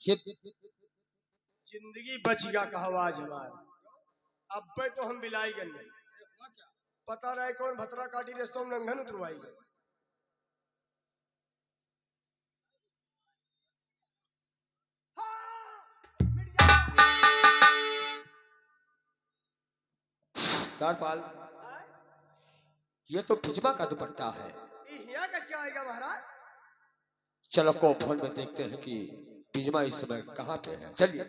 ये जिंदगी बच गया कहवाज हमार अब पे तो हम बिलाई गए नहीं पता रहे कौन भतरा काटी रेस्तों में नंगन उतरवाई गए। द्वारपाल, ये तो भिजमा का दुपट्टा है। यहाँ का क्या आएगा महाराज? चलो कोफल में देखते हैं कि भिजमा इस समय कहाँ पे है। चलिए।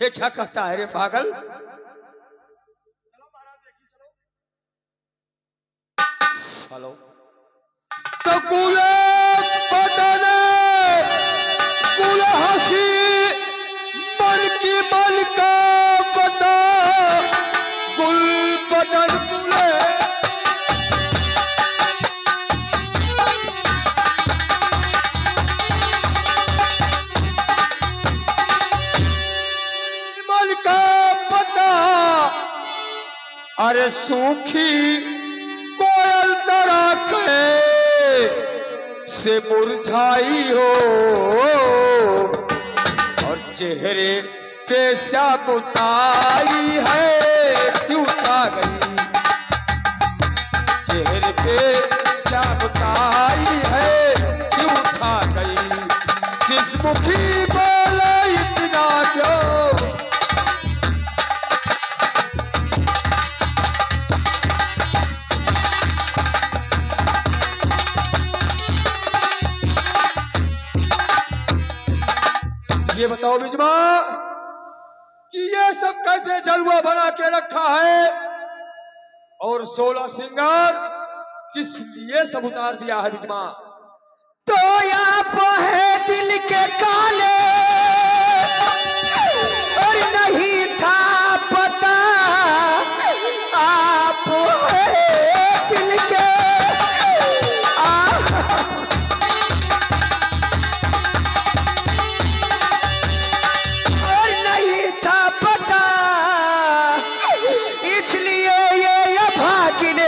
ये क्या कहता है रे पागल? चलो महाराज देखिए चलो। हेलो। तो कूले बदने कूले हंसी मन की मन का बता गुल बदन कूले मन का पता अरे सूखी कोयल तरह से मुरझाई हो और चेहरे पे शाबुताई है क्यों छा गई चेहरे पे शाबुताई है क्यों छा गई किस मुखी बोले इतना क्यों ये बताओ बिजमा कि ये सब कैसे जलवा बना के रखा है और 16 सिंगार किस लिए सब उतार दिया है बिजमा? तो आप है दिल के काले और नहीं था पता आप है दिल के और नहीं था पता इसलिए ये अभागिन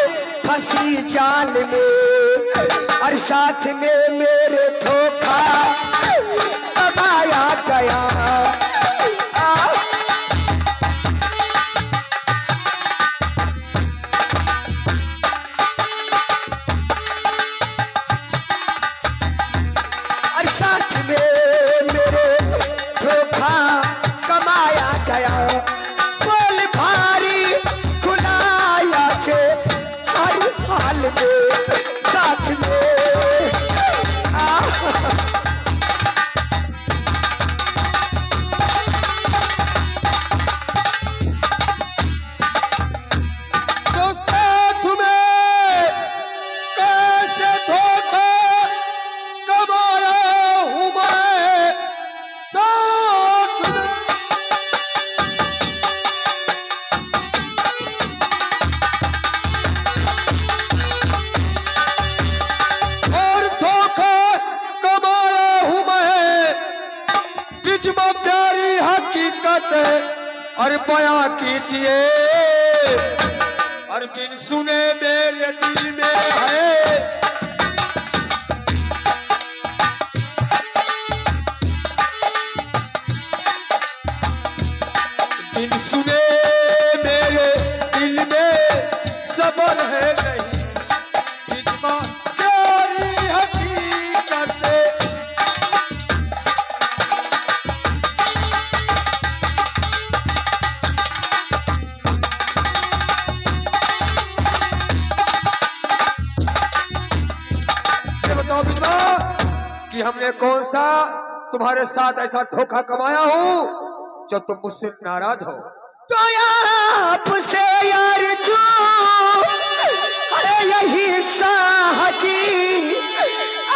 फंसी जाल में और साथ में मेरे धोखा दबाया गया। और साथ में मेरे धोखा कमाया गया बोल भारी खुलाया छे हर हाल में साथ में तो साथ में कैसे धोखा कमा रहा हूं मैं साथ में और धोखा कमा रहा हूं मैं बिजमा प्यारी हकीकत और बयां कीजिए और बिन सुने मेरे दिल में है बिन सुने मेरे दिल में सबर है नहीं बिजमा प्यारी हकीकत बताओ बिजमा कि हमने कौन सा तुम्हारे साथ ऐसा धोखा कमाया हो जो तुम मुझसे नाराज हो? तो आपसे यार जो अरे यही साहजी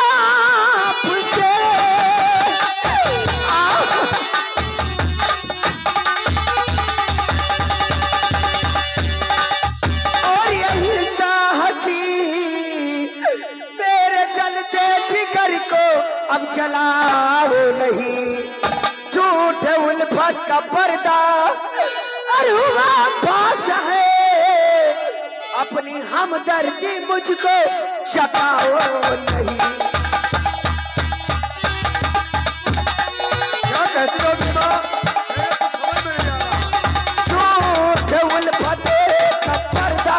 आपसे और यही साहजी मेरे जलते जिगर को अब जलाओ नहीं झूठ उल्फत का पर्दा और हुआ पास है अपनी हमदर्दी मुझको जताओ नहीं। क्या कहती हो बीमा? मेरे तो समझ में नहीं आ रहा। झूठ उल्फत का पर्दा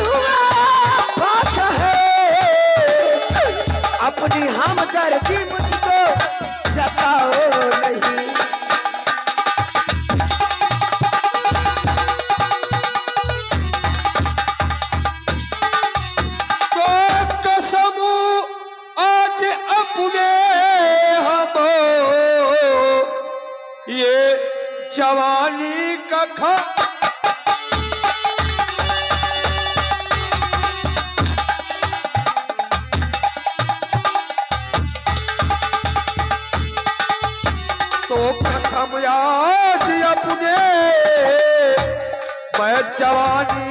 हुआ बात है, अपनी हमदर्दी मुझको जताओ नहीं। ये जवानी का खा तो कसम आज अपने मैं जवानी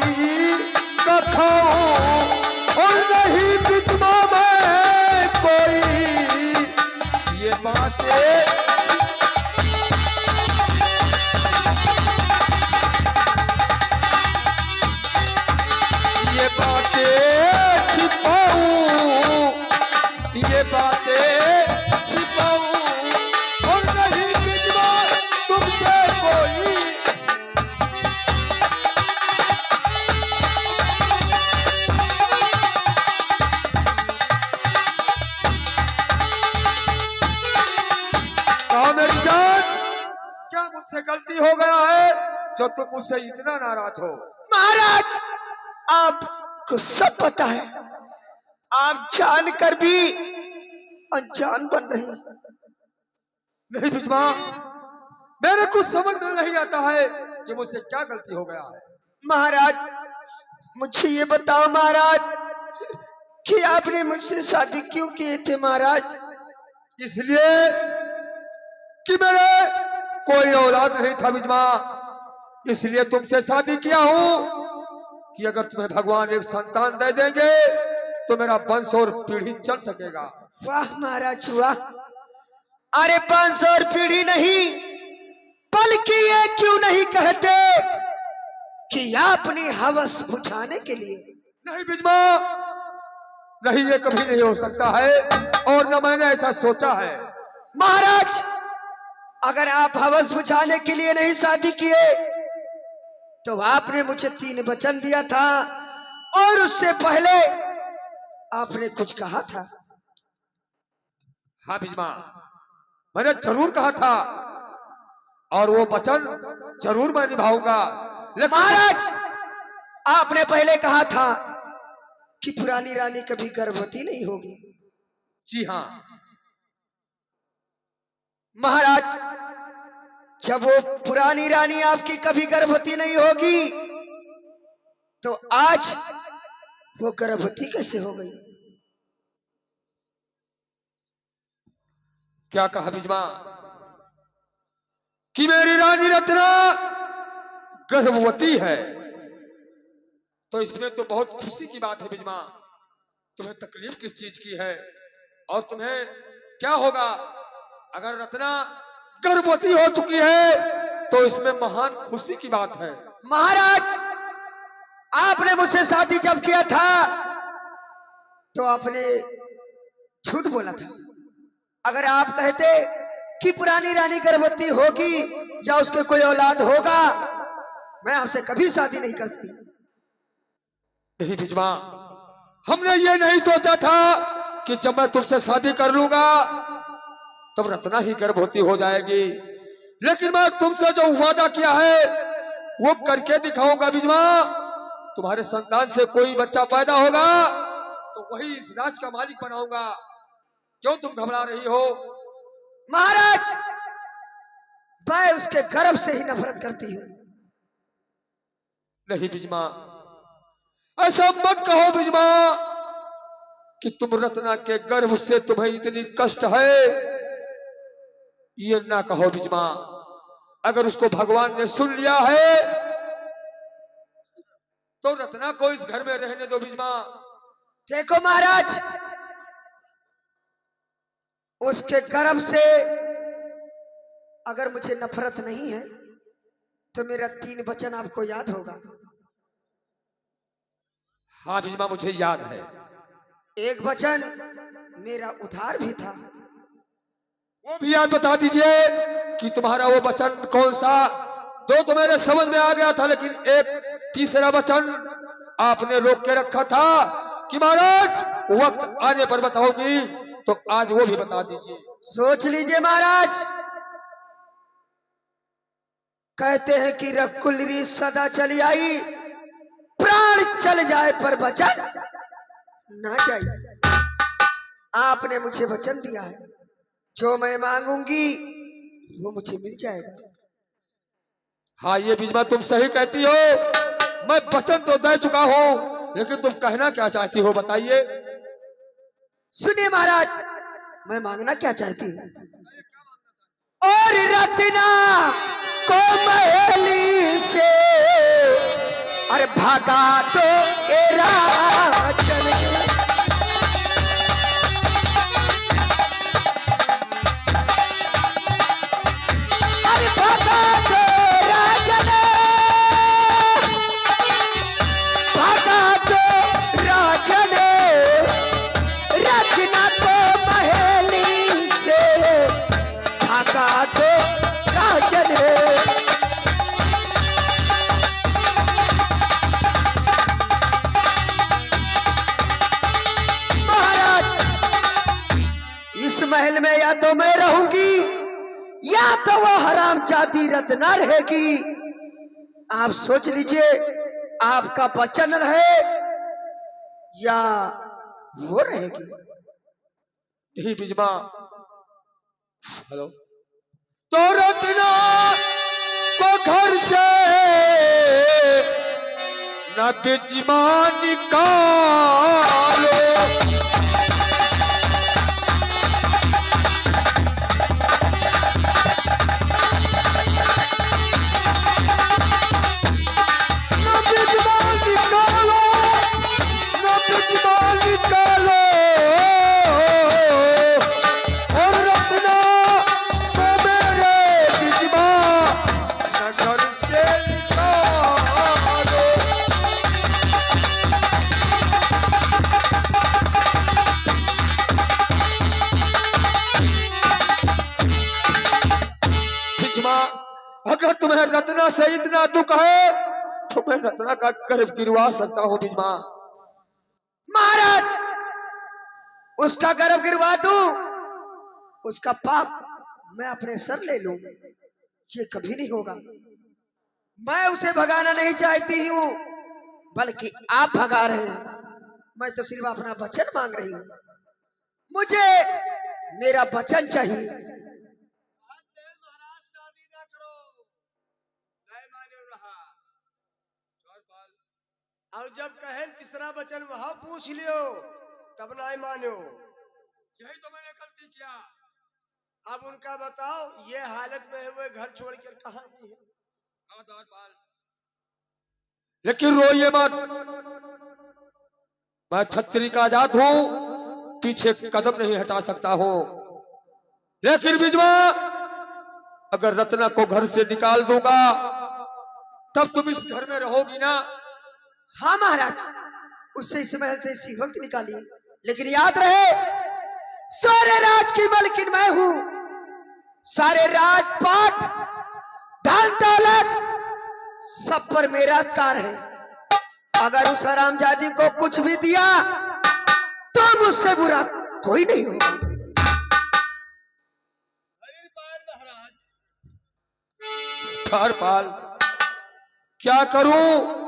का खाऊं और नहीं बिचमा मैं कोई ये बातें छिपाऊं और नहीं बिचमा तुमसे कोई। कहा मेरी जान, क्या मुझसे गलती हो गया है जो तुम मुझसे इतना नाराज हो? महाराज आपको सब पता है, आप जानकर भी अनजान बन रहे हैं। नहीं बिचमा, मेरे कुछ समझ में नहीं आता है कि मुझसे क्या गलती हो गया है। महाराज मुझे ये बताओ महाराज कि आपने मुझसे शादी क्यों किए थे महाराज? इसलिए कि मेरे कोई औलाद नहीं था बिचमा, इसलिए तुमसे शादी किया हूं कि अगर तुम्हें भगवान एक संतान दे देंगे तो मेरा वंश और पीढ़ी चल सकेगा। वाह महाराज वाह। अरे 500 और पीढ़ी नहीं, बल्कि ये क्यों नहीं कहते कि अपनी हवस बुझाने के लिए? नहीं बिचमा, नहीं, ये कभी नहीं हो सकता है और न मैंने ऐसा सोचा है। महाराज अगर आप हवस बुझाने के लिए नहीं शादी किए तो आपने मुझे 3 वचन दिया था और उससे पहले आपने कुछ कहा था। हाँ बिचमा, मैंने जरूर कहा था और वो वचन जरूर मैं निभाऊंगा। लेकिन महाराज आपने पहले कहा था कि पुरानी रानी कभी गर्भवती नहीं होगी। जी हाँ महाराज जब वो पुरानी रानी आपकी कभी गर्भवती नहीं होगी तो आज वो गर्भवती कैसे हो गई? क्या कहा बिचमा कि मेरी रानी रत्ना गर्भवती है? तो इसमें तो बहुत खुशी की बात है बिचमा। तुम्हें तकलीफ किस चीज की है और तुम्हें क्या होगा अगर रत्ना गर्भवती हो चुकी है? तो इसमें महान खुशी की बात है। महाराज आपने मुझसे शादी जब किया था तो आपने झूठ बोला था। अगर आप कहते कि पुरानी रानी गर्भवती होगी या उसके कोई औलाद होगा, मैं आपसे कभी शादी नहीं कर सकती। नहीं बिचमा, हमने ये नहीं सोचा था कि जब मैं तुमसे शादी कर लूंगा तब रत्ना ही गर्भवती हो जाएगी। लेकिन मैं तुमसे जो वादा किया है वो करके दिखाऊंगा बिचमा। तुम्हारे संतान से कोई बच्चा पैदा होगा तो वही इस राज का मालिक बनाऊंगा। क्यों तुम घबरा रही हो? महाराज मैं उसके गर्भ से ही नफरत करती हूँ। नहीं बिचमा, ऐसा मत कहो बिचमा कि तुम रत्ना के गर्भ से तुम्हें इतनी कष्ट है। ये ना कहो बिचमा। अगर उसको भगवान ने सुन लिया है तो रत्ना को इस घर में रहने दो बिचमा। देखो महाराज उसके गर्भ से अगर मुझे नफरत नहीं है तो मेरा 3 वचन आपको याद होगा। हाँ बीजमा, मुझे याद है। एक वचन मेरा उधार भी था। वो भी याद बता दीजिए कि तुम्हारा वो वचन कौन सा। दो तो मेरे समझ में आ गया था, लेकिन एक तीसरा वचन आपने रोक के रखा था कि महाराज वक्त आने पर बताओगी, तो आज वो भी बता दीजिए। सोच लीजिए महाराज। कहते हैं कि रकुलरी सदा चली आई, प्राण चल जाए पर वचन ना जाए। आपने मुझे वचन दिया है, जो मैं मांगूंगी वो मुझे मिल जाएगा। हाँ ये बीजमा तुम सही कहती हो। मैं वचन तो दे चुका हूँ, लेकिन तुम कहना क्या चाहती हो बताइए। सुनिए महाराज, मैं मांगना क्या चाहती हूँ। और रत्ना को महली से अरे भागा तो ए राजन, अरे भागा तो राजन, भागा तो राजन, रत्ना को महली से भागा तो राजन। इस महल में या तो मैं रहूंगी या तो वो हरामजादी रत्ना रहेगी। आप सोच लीजिए, आपका वचन रहे या वो रहेगी। यही बीजमा। हेलो। तो रत्ना को घर से न बीजमा निकालो, और रत्ना को मेरे बीजमा नगर से निकालो। बीजमा, अगर तुम्हें रत्ना से इतना दुख है तो मैं रत्ना का गर्भ गिरवा सकता हूँ बीजमा। महाराज, उसका गर्भ गिरवा दूं, उसका पाप मैं अपने सर ले लूं, ये कभी नहीं होगा। मैं उसे भगाना नहीं चाहती हूँ, बल्कि आप भगा रहे हैं। मैं तो सिर्फ अपना वचन मांग रही हूँ। मुझे मेरा वचन चाहिए। महाराज शादी ना करो, नहीं माने रहा। और जब कहे तीसरा वचन वहां पूछ लियो तब नहीं मानो। यही तो मैंने गलती किया। अब उनका बताओ, ये हालत में हुए घर छोड़कर कहाँ गई है? लेकिन रोइए मत, मैं छत्री का जात हूँ, पीछे कदम नहीं हटा सकता हूँ। लेकिन बीजमा, अगर रत्ना को घर से निकाल दूंगा तब तुम इस घर में रहोगी ना? हाँ महाराज, उससे इस महल से इसी वक्त निकालिए, लेकिन याद रहे सारे राज की मालकिन मैं हूं। सारे राजपाट, धन दौलत सब पर मेरा अधिकार है। अगर उस हरामजादी को कुछ भी दिया तो मुझसे बुरा कोई नहीं होगा। हरपाल, क्या करूं?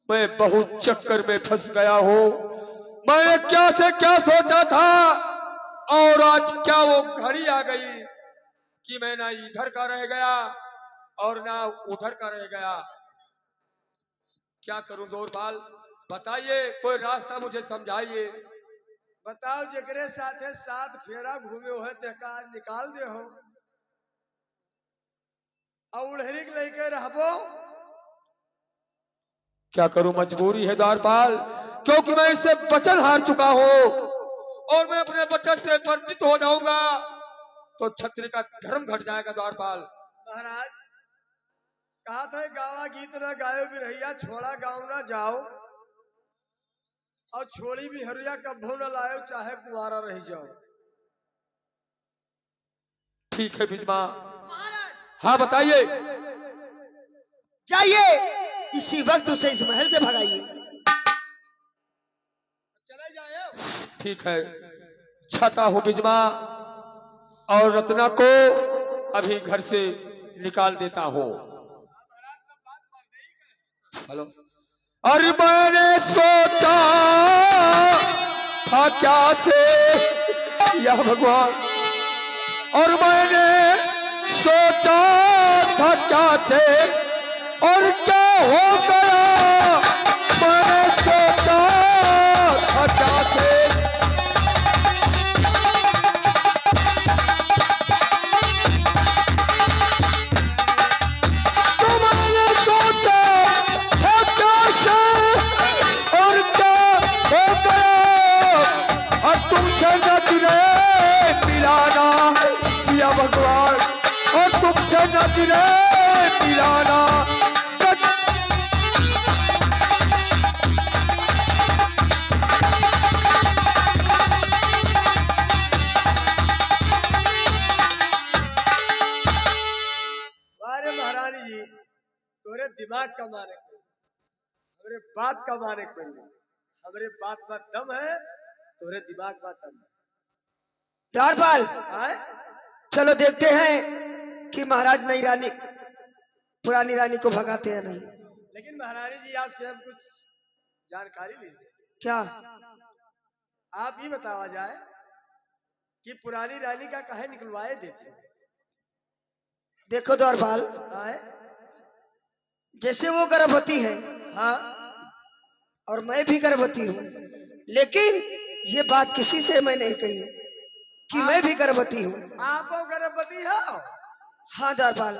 मैं बहुत चक्कर में फंस गया हूं। मैंने क्या से क्या सोचा था, और आज क्या वो घड़ी आ गई कि मैं ना इधर का रह गया और ना उधर का रह गया। क्या करूं दौरपाल, बताइए, कोई रास्ता मुझे समझाइए। बताओ, जगरे साथे साथ फेरा घूमे हो ते का निकाल दे हो और उड़हरी के लेके रहबो। क्या करूं, मजबूरी है द्वारपाल, क्योंकि मैं इससे वचन हार चुका हूं, और मैं अपने वचन से वंचित हो जाऊंगा तो छत्री का धर्म घट जाएगा द्वारपाल। महाराज, कहा था गावा गीत ना गायो भी रहिया, छोड़ा गाँव ना जाओ। और छोड़ी भी हरुया कब्बो न लायो, चाहे कुंवारा रह जाओ। ठीक है बिजमा। हाँ बताइए। जाइए इसी वक्त उसे इस महल से भगाइए। चले जाए। ठीक है, छाता हूँ बिजमा और रत्ना को अभी घर से निकाल देता हूँ। हेलो। अरे मैंने सोचा था क्या से या भगवान, और मैंने सोचा था क्या से और क्या हो गया, मैंने सोचा था क्या से। तुम्हारे सोचा था क्या से और क्या हो गया, और तुमसे नजरे मिलाना या भगवान, और तुमसे नजरे मिलाना। अरे महारानी जी, तोरे दिमाग का मारे कोई, हमरे बात का मारे कोई नहीं। हमरे बात में दम है, तोरे दिमाग में दम है। द्वारपाल, आए? चलो देखते हैं कि महाराज नई रानी पुरानी रानी को भगाते हैं नहीं। लेकिन महारानी जी, आपसे हम कुछ जानकारी लीजिए। क्या? आप ही बतावा जाए कि पुरानी रानी का काहे निकलवाए देते। देखो द्वारपाल, आए? जैसे वो गर्भवती है हाँ, और मैं भी गर्भवती हूँ, लेकिन ये बात किसी से मैं नहीं कही कि मैं भी गर्भवती हूँ। आप गर्भवती हो? हाँ द्वारपाल,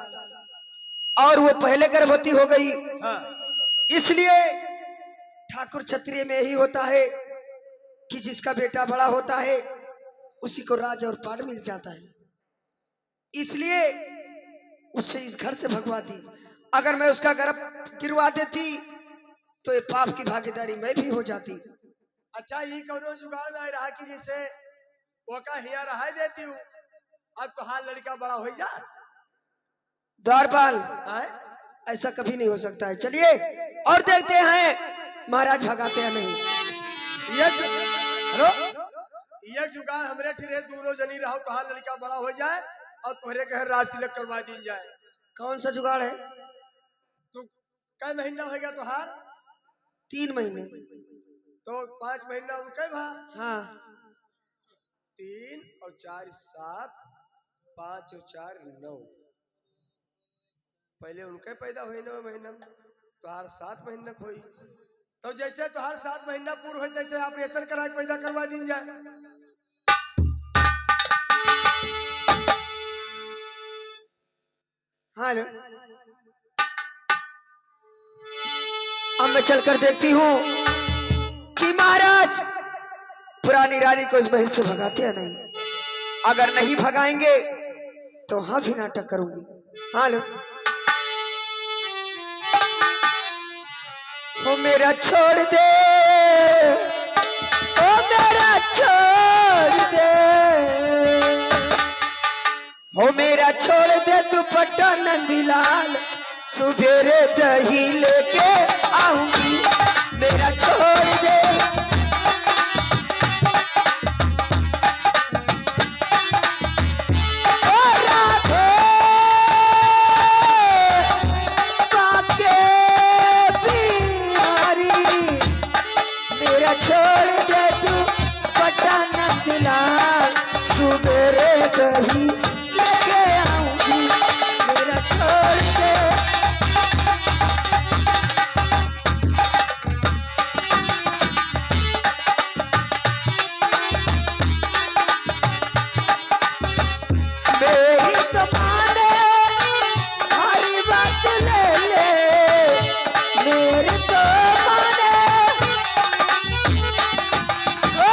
और वो पहले गर्भवती हो गई। हाँ। इसलिए ठाकुर क्षत्रिय में यही होता है कि जिसका बेटा बड़ा होता है उसी को राज और पाट मिल जाता है। इसलिए उसे इस घर से भगवा दी। अगर मैं उसका गर्भ गिरवा देती तो ये पाप की भागीदारी मैं भी हो जाती। अच्छा, ये कौनो जुगाड़ नहीं रहा कि जिसे वो का हिया रहा देती हूँ, अब तो हाल लड़का बड़ा हो जा। द्वारपाल, आए? ऐसा कभी नहीं हो सकता है। चलिए और देखते हैं महाराज भगाते हैं नहीं। हेलो, ये जुगाड़ हमरे ठिरे दूरो जनी रहो तो हाल लड़का बड़ा हो जाए और तुहरे कहे राज तिलक करवा दी जाए। कौन सा जुगाड़ है? तू कै महीना होगा तुहार? 3 महीने। तो 5 महीना उनके भा। हाँ, 3 और 4 7, 5 और 4 9। पहले उनके पैदा हुई 9 महीना में, तुहार 7 महीना हुई। तो जैसे तुहार 7 महीना पूर्ण हो जैसे ऑपरेशन करा के पैदा करवा दी जाए। हाँ लो। अब मैं चलकर देखती हूँ कि महाराज पुरानी रानी को इस महल से भगाते या नहीं। अगर नहीं भगाएंगे तो हाँ भी नाटक करूंगी। हाँ लो। ओ मेरा छोड़ दे, ओ मेरा छोड़ दे, ओ मेरा छोड़ दे दुपट्टा नंदीलाल, सुबेरे दही लेके आऊंगी। मेरा छोड़ दे, ओ राधे बाके बिहारी, मेरा छोड़ दे दुपट्टा नंदीलाल, सुबेरे दही लेके आऊंगी। मेरा छोड़ दे। मेरी तो माने हरी बात ले ले, मेरी तो माने, ओ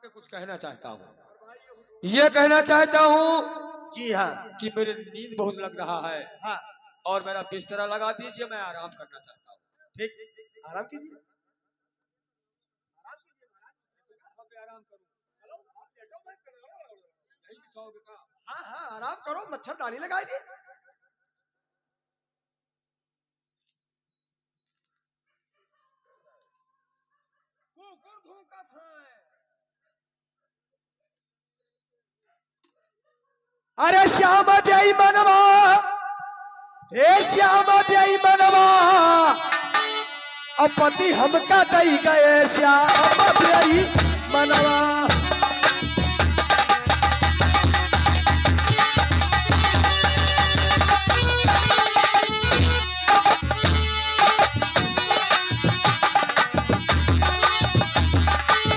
आपसे कुछ कहना चाहता हूँ। ये कहना चाहता हूँ जी हाँ। कि मेरे नींद बहुत लग रहा है हाँ और मेरा बिस्तरा लगा दीजिए, मैं आराम करना चाहता हूँ। ठीक, आराम कीजिए। कहाँ पे आराम करूँ? यहीं बिछाओगे क्या? हाँ हाँ, आराम करो, मच्छरदानी लगाई दी। कुकुर धूका खाए। अरे श्याम ब्याई बनवा, हे श्याम ब्याई बनवा, अब पति हमका दई गए श्याम ब्याई बनवा।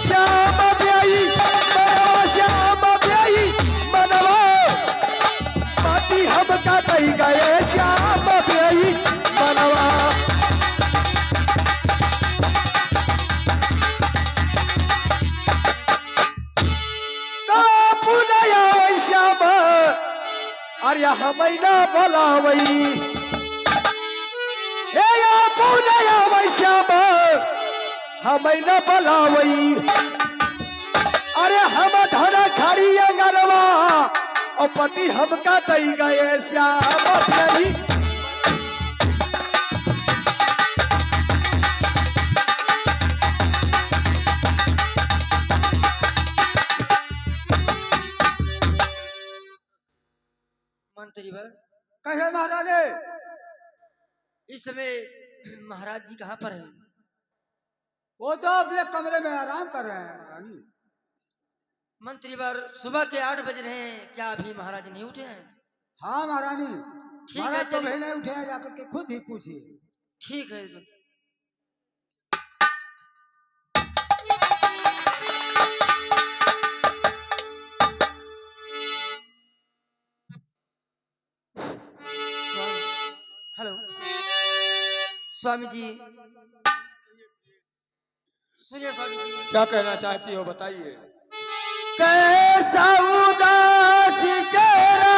श्याम ब्याई बनवा, श्याम ब्याई बनवा, पति हमका दई गए श्याम ब्याई बनवा। पुनया श्याम, अरे हमैना बोलावई, हे या पुनया श्याम, हमैना बोलावई। अरे हम धन खड़ी अंगनवा, और पति हमका दई गए श्याम ब्याई। मंत्री वर कहे महारानी। इस समय महाराज जी कहाँ पर हैं? वो तो अपने कमरे में आराम कर रहे हैं महारानी। मंत्री वर सुबह के 8 बज रहे हैं, क्या अभी महाराज नहीं उठे हैं? हाँ महारानी, ठीक है, महाराज तो चलिए। भी नहीं उठे हैं, जाकर के खुद ही पूछिए। ठीक है। हेलो स्वामी जी, सुनिए स्वामी जी। क्या कहना चाहती हो बताइए। कैसा उदास चेहरा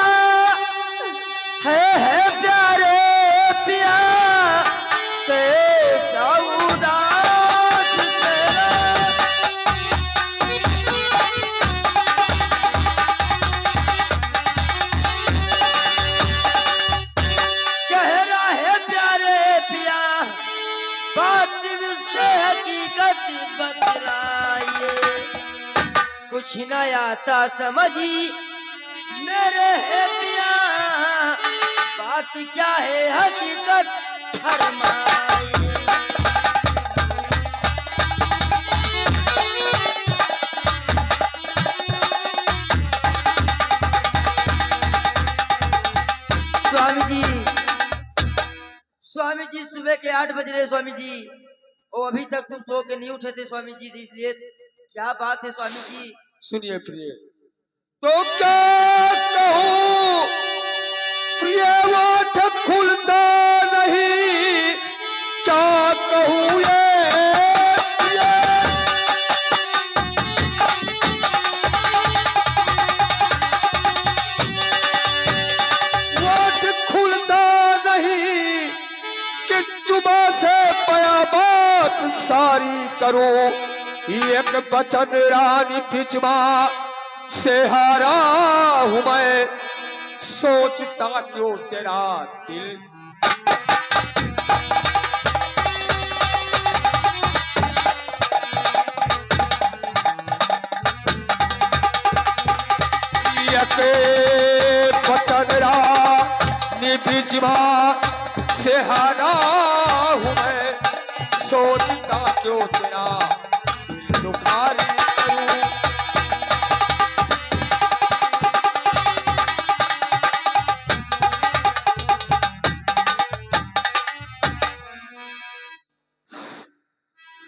है प्यारे पिया, कैसा उदास चेहरा। कह रहा है प्यारे पिया, बात से हकीकत बतलाइए, कुछ न आता समझी मेरे है पिया, बात क्या है हकीकत फरमाइए। स्वामी जी सुबह के 8 बज रहे स्वामी जी, और अभी तक तुम सो के नहीं उठे थे स्वामी जी, इसलिए क्या बात है स्वामी जी? सुनिए प्रिय, तो क्या कहूँ प्रिय, वाट खुलता नहीं, क्या कहूँ ये प्रिय। वाट खुलता नहीं कि जुबां से बयाबात सारी करूं, एक बचन रानी बिजमा से हारा हूं मैं, सोचता क्यों तेरा दिल। एक बचन रानी बिजमा से हारा हूं मैं, सोचता क्यों तेरा दिल दुखारी करूं।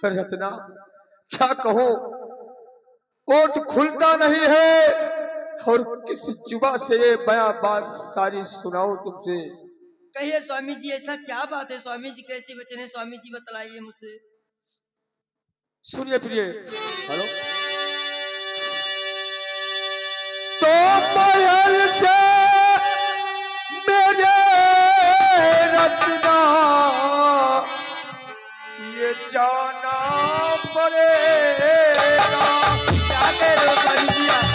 रत्ना क्या कहूं, ओठ खुलता नहीं है, और किस जुबा से ये बयां बात सारी सुनाऊं तुमसे। कहिए स्वामी जी, ऐसा क्या बात है स्वामी जी, कैसे बचने हैं स्वामी जी, बतलाइए मुझसे। सुनिए प्रिय। हेलो, तो महल से मेरे रत्ना ये जाना पड़ेगा। क्या कह रहे हो स्वामी जी आप?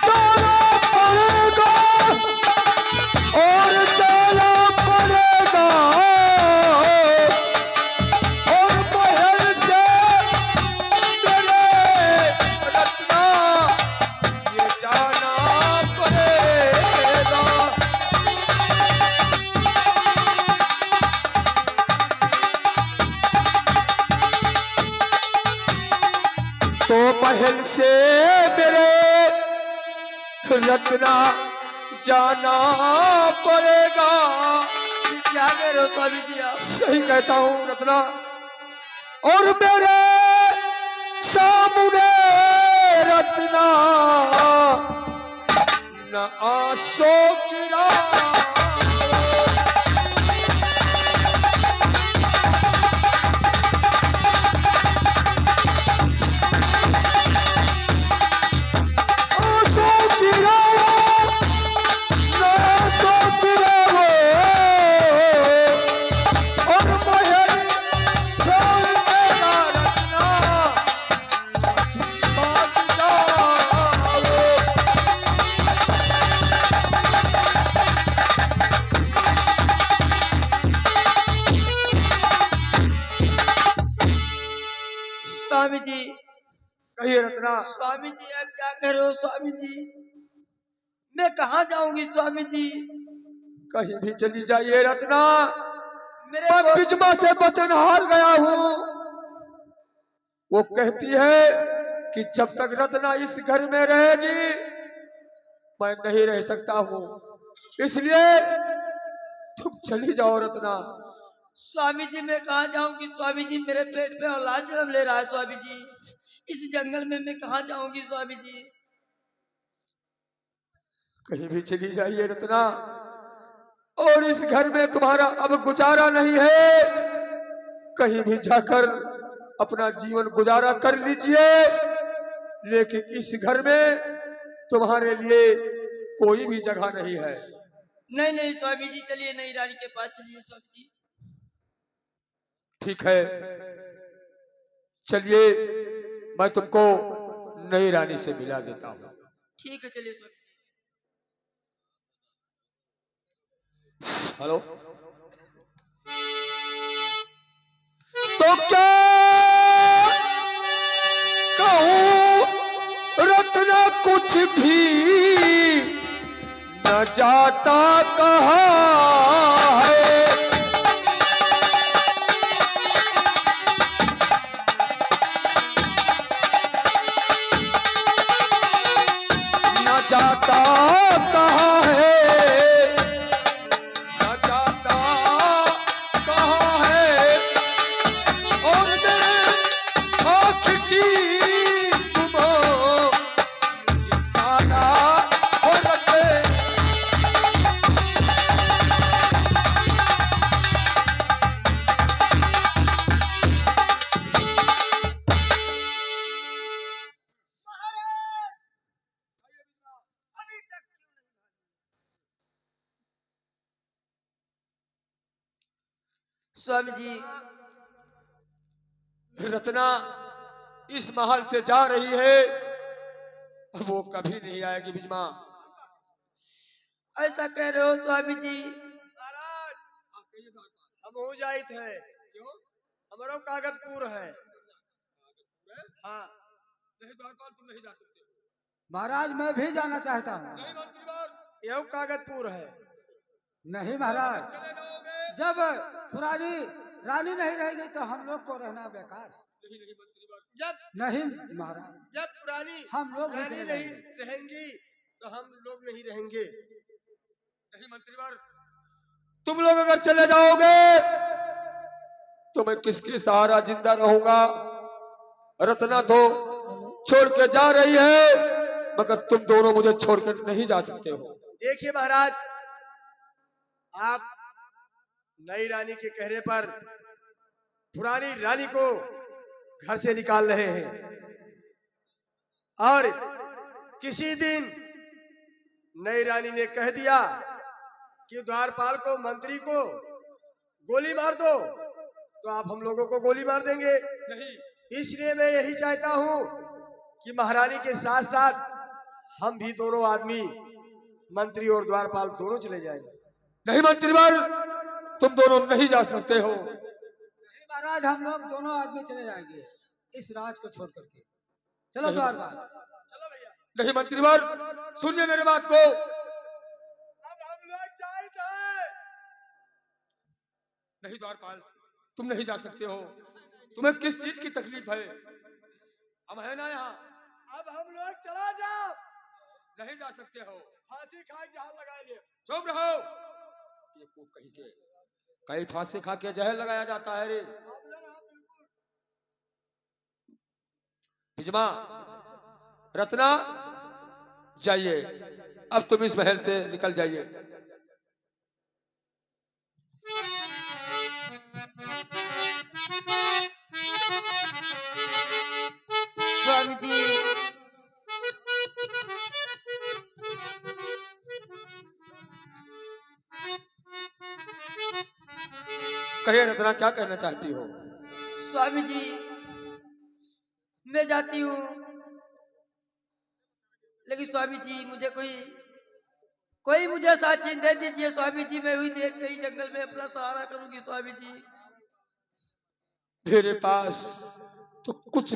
जाना पड़ेगा और जाना पड़ेगा और महल से मेरे रत्ना ये जाना पड़ेगा। तो महल से मेरे रत्ना जाना पड़ेगा। क्या कह रहे हो स्वामी जी आप? सही कहता हूँ रत्ना। और मेरे सामने रत्ना न आंसू गिरा। आंसू गिराओ, न आंसू गिराओ और महल छोड़ देना रत्ना भाग जाओ। स्वामी जी, कहिए रत्ना। स्वामी जी आप क्या कह रहे हो स्वामी जी? मैं कहाँ जाऊंगी स्वामी जी? कहीं भी चली जाइए रत्ना, मेरे मैं को बिजमा से वचन हार गया हूँ। वो कहती है कि जब तक रत्ना इस घर में रहेगी मैं नहीं रह सकता हूँ, इसलिए तुम चली जाओ रत्ना। स्वामी जी मैं कहाँ जाऊंगी स्वामी जी? मेरे पेट पे औलाद जन्म ले रहा है स्वामी जी। इस जंगल में मैं कहाँ जाऊंगी स्वामी जी? कहीं भी चली जाइए रत्ना, और इस घर में तुम्हारा अब गुजारा नहीं है। कहीं भी जाकर अपना जीवन गुजारा कर लीजिए, लेकिन इस घर में तुम्हारे लिए कोई भी जगह नहीं है। नहीं नहीं स्वामी जी, चलिए नई रानी के पास चलिए स्वामी जी। ठीक है, चलिए मैं तुमको नई रानी से मिला देता हूँ। ठीक है चलिए स्वामी। हेलो, तो क्या कहूँ रत्ना कुछ भी न जाता कहाँ है। न जाता कहाँ है, न जाता कहाँ है और मेरे आँख की सुबह आना हो रखे। स्वामी जी रत्ना इस महल से जा रही है, अब वो कभी नहीं आएगी बिजमा। ऐसा कह रहे हो स्वामी जी? महाराज हम हो जाए थे, हमारा कागजपुर है। हाँ नहीं द्वारपाल, तुम नहीं जा सकते। महाराज मैं भी जाना चाहता हूँ। नहीं मंत्रीवर, यह कागजपुर है। नहीं महाराज, चले जाओगे। जब पुरानी रानी नहीं रहेगी तो हम लोग को रहना बेकार है। नहीं नहीं मंत्रीवर, नहीं महाराज, जब पुरानी हम लोग भी रानी चले नहीं जाएंगे। रहेंगी तो हम लोग नहीं रहेंगे। नहीं मंत्रीवर, तुम लोग अगर चले जाओगे तो मैं किसके सहारा जिंदा रहूंगा। रत्ना तो छोड़ के जा रही है, मगर तुम दोनों मुझे छोड़कर नहीं जा सकते हो। देखिए महाराज, आप नई रानी के कहने पर पुरानी रानी को घर से निकाल रहे हैं और किसी दिन नई रानी ने कह दिया कि द्वारपाल को, मंत्री को गोली मार दो, तो आप हम लोगों को गोली मार देंगे। नहीं, इसलिए मैं यही चाहता हूं कि महारानी के साथ साथ हम भी दोनों आदमी, मंत्री और द्वारपाल दोनों चले जाएंगे। नहीं मंत्रीवर, तुम दोनों नहीं जा सकते हो। नहीं महाराज, हम लोग दोनों आदमी चले जाएंगे इस राज को छोड़ करके। चलो द्वारपाल। चलो भैया। नहीं मंत्रीवर, सुनिए मेरी बात को। अब हम लोग चाहते हैं। नहीं द्वारपाल, तुम नहीं जा सकते हो। तुम्हें किस चीज की तकलीफ है? हम है ना यहाँ। अब हम लोग चला जाओ। नहीं जा सकते हो। फांसी खा के जहां लगाएंगे। चुप रहो। ये को कहीं के कहीं फांसी खा के जहर लगाया जाता है रे। बिजमा, रत्ना, जाइए, अब तुम इस महल से निकल जाइए। स्वामी जी, कहिए रत्ना, क्या कहना चाहती हो? स्वामी जी, मैं जाती हूँ, लेकिन स्वामी जी मुझे कोई मुझे साची दे दीजिए स्वामी जी। मैं हुई देख कहीं जंगल में अपना सहारा करूंगी स्वामी जी। मेरे पास तो कुछ